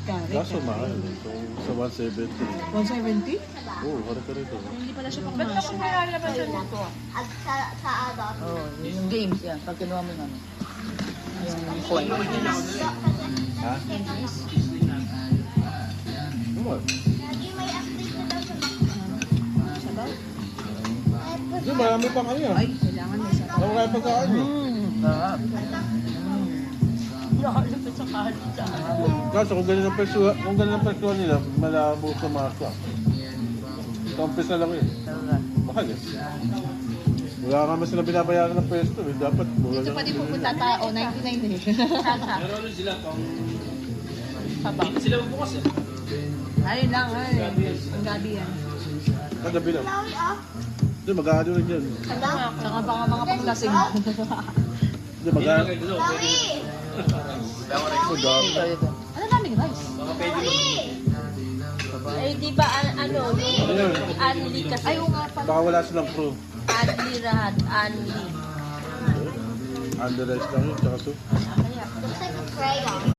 Kare. Kaso mahal. So, sa 170. 170? Oo, kare-kare ito. Hindi pala siya Ba't ako pangmasya. nilalaban siya nito? At sa adult. Oo, yung games yan. Pag kinuha mo yung ano. Yung coin. Ha? Ano? Lagi may update na daw sa back. Sabaw? Hindi, marami pang ano yan. Ay, kailangan may sabaw. Marami pang kaano. Sarap. Nakalapit sa kahit sa Kaso kung ganun ang presyo nila, malabo sa masa. Kampis na lang yun. Sarap. Mahal eh. Wala nga naman sila binabayaran ng pwesto eh. Dapat mura Ito lang. pa din pupunta tao, 99 eh. Meron sila pang... Sabaw. Hindi sila magbukas eh. Ayun lang, ay. Ang gabi yan. Kagabi lang. Lawi ah. Hindi, mag-aano rin yan. Saka baka mga panglasing. Hindi, mag-aano. Lawi! Mag-aano. Ano daming rice? Lawi! Eh, di ba ano, Ano yun? Anli kasi. Ay, oo nga pala. Baka wala silang crew. Anli rahat, Anli. Under rice lang yun, tsaka soup. Looks like a crayon.